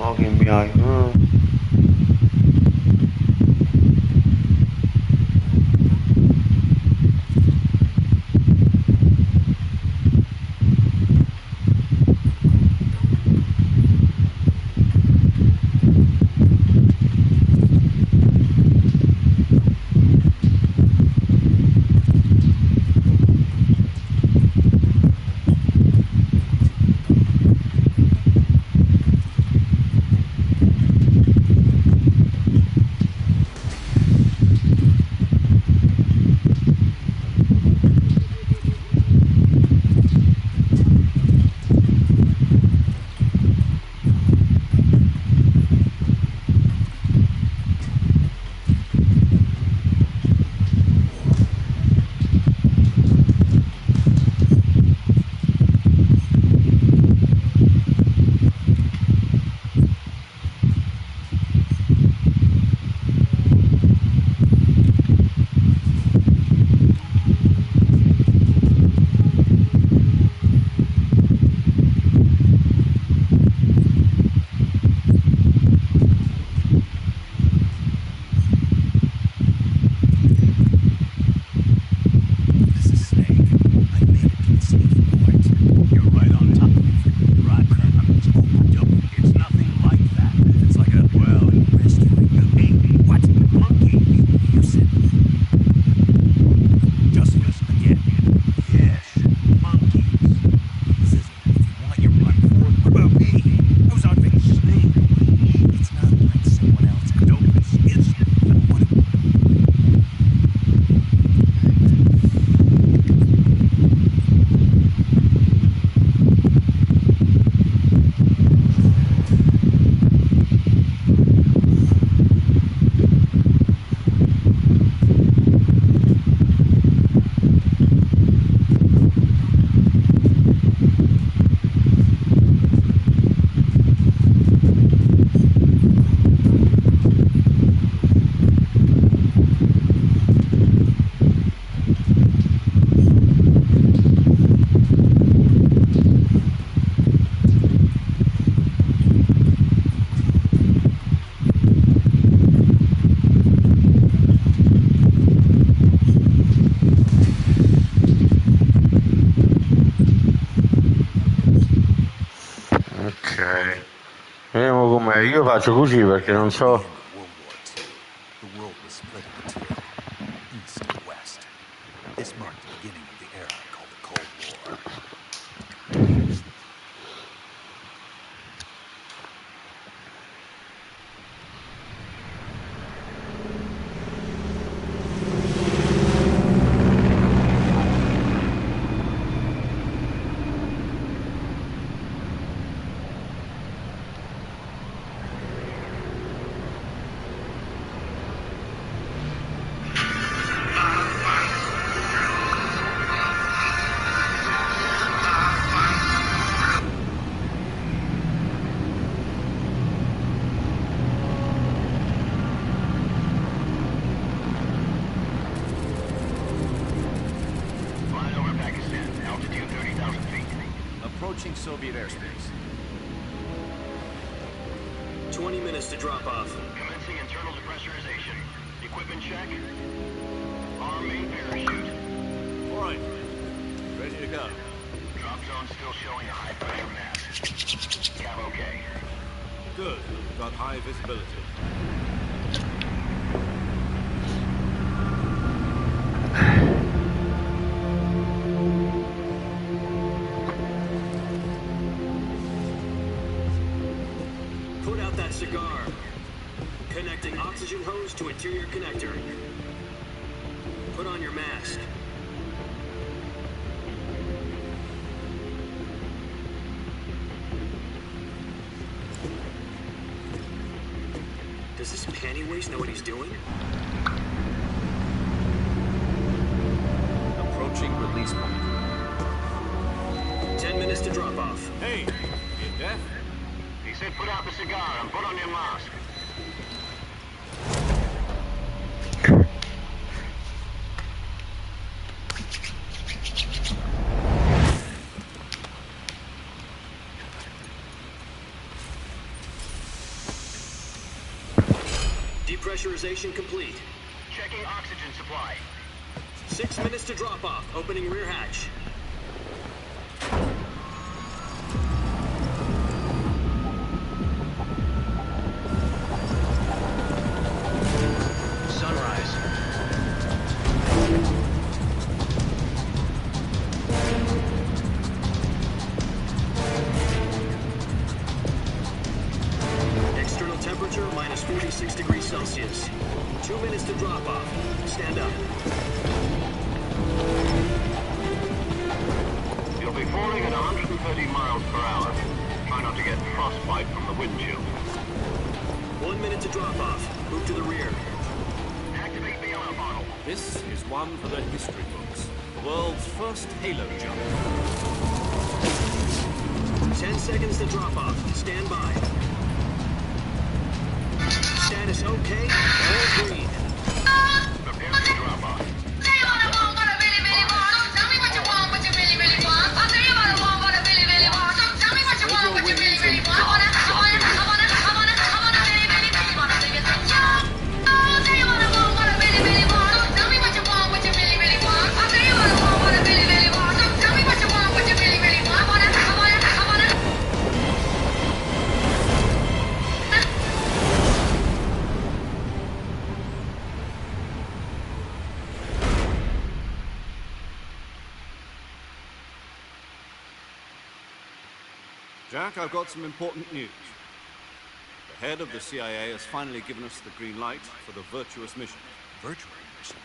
Fucking behind. Ok. Vediamo com'è. Io faccio così perché non so. The world was split into two, East and West. This marked the beginning of the era called the Cold War. Approaching Soviet airspace. 20 minutes to drop off. Commencing internal depressurization. Equipment check. Arm main parachute. All right. Ready to go. Drop zone still showing a high pressure mass. Cab okay. Good. Got high visibility. Put out that cigar. Connecting oxygen hose to interior connector. Put on your mask. Does this panty waste know what he's doing? Approaching release point. 10 minutes to drop off. Hey, you deaf? He said put out the cigar and put on your mask. Depressurization complete. Checking oxygen supply. 6 minutes to drop off. Opening rear hatch. Sunrise. External temperature minus 46 degrees Celsius. 2 minutes to drop off. Stand up. You'll be falling at 130 miles per hour. Try not to get frostbite from the wind chill. 1 minute to drop off. Move to the rear. Activate the ammo bottle. This is one for the history books. The world's first Halo jump. 10 seconds to drop off. Stand by. Status okay. All green. Prepare for drop off. Jack, I've got some important news. The head of the CIA has finally given us the green light for the virtuous mission. Virtual mission.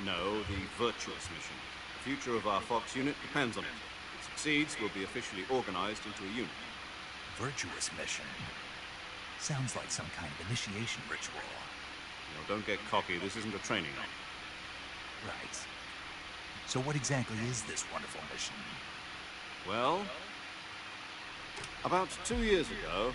No, the virtuous mission. The future of our Fox unit depends on it. If it succeeds, we'll be officially organized into a unit. Virtuous mission. Sounds like some kind of initiation ritual. No, don't get cocky. This isn't a training op. Right. So what exactly is this wonderful mission? Well, about 2 years ago,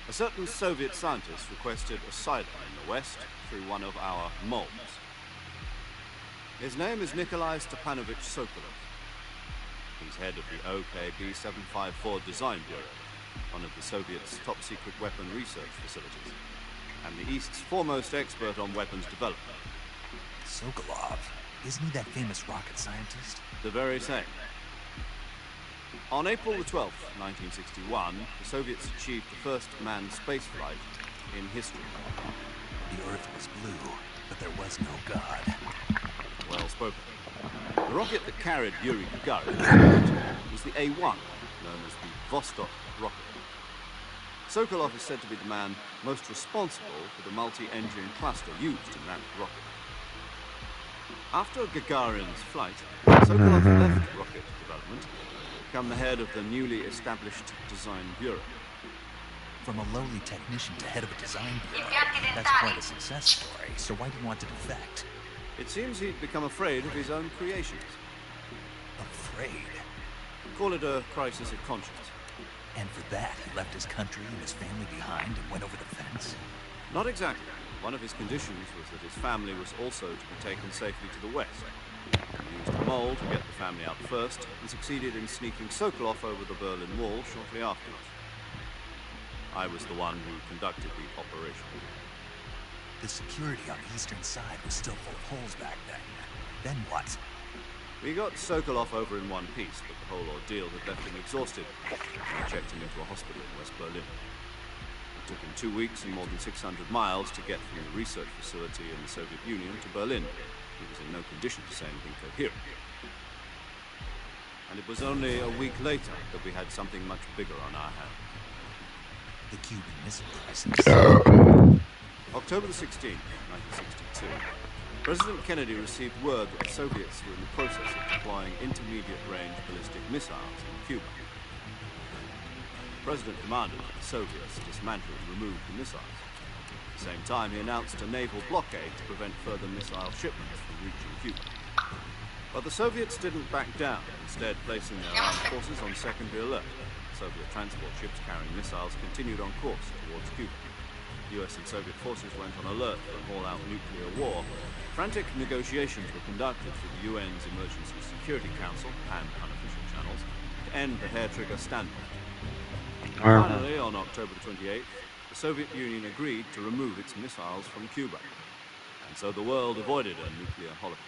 a certain Soviet scientist requested asylum in the West through one of our moles. His name is Nikolai Stepanovich Sokolov. He's head of the OKB 754 Design Bureau, one of the Soviets' top-secret weapon research facilities, and the East's foremost expert on weapons development. Sokolov. Isn't he that famous rocket scientist? The very same. On April the 12th, 1961, the Soviets achieved the first manned spaceflight in history. The Earth was blue, but there was no God. Well spoken. The rocket that carried Yuri Gagarin was the A-1, known as the Vostok rocket. Sokolov is said to be the man most responsible for the multi-engine cluster used in that rocket. After Gagarin's flight, Sokolov left rocket development to become the head of the newly established Design Bureau. From a lowly technician to head of a design bureau, that's quite a success story, so why do you want to defect? It seems he'd become afraid of his own creations. Afraid? Call it a crisis of conscience. And for that, he left his country and his family behind and went over the fence? Not exactly. One of his conditions was that his family was also to be taken safely to the west. He used a mole to get the family out first, and succeeded in sneaking Sokolov over the Berlin Wall shortly afterwards. I was the one who conducted the operation. The security on the eastern side was still full of holes back then. Then what? We got Sokolov over in one piece, but the whole ordeal had left him exhausted. We checked him into a hospital in West Berlin. It took him 2 weeks and more than 600 miles to get from the research facility in the Soviet Union to Berlin. He was in no condition to say anything coherent. And it was only a week later that we had something much bigger on our hands. The Cuban Missile Crisis. October the 16th, 1962. President Kennedy received word that the Soviets were in the process of deploying intermediate-range ballistic missiles in Cuba. The President demanded that the Soviets dismantle and remove the missiles. At the same time, he announced a naval blockade to prevent further missile shipments from reaching Cuba. But the Soviets didn't back down, instead placing their armed forces on secondary alert. Soviet transport ships carrying missiles continued on course towards Cuba. US and Soviet forces went on alert for an all-out nuclear war. Frantic negotiations were conducted through the UN's Emergency Security Council and unofficial channels to end the hair-trigger standoff. Finally, on October 28th, the Soviet Union agreed to remove its missiles from Cuba, and so the world avoided a nuclear holocaust.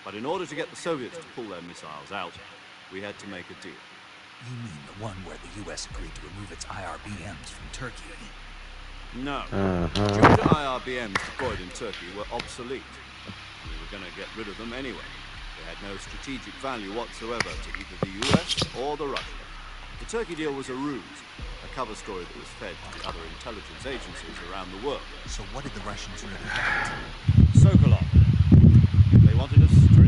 But in order to get the Soviets to pull their missiles out, we had to make a deal. You mean the one where the US agreed to remove its IRBMs from Turkey? No. Due to IRBMs deployed in Turkey were obsolete. We were going to get rid of them anyway. They had no strategic value whatsoever to either the US or the Russians. The Turkey deal was a ruse, a cover story that was fed to the other intelligence agencies around the world. So what did the Russians really want? Sokolov. They wanted us to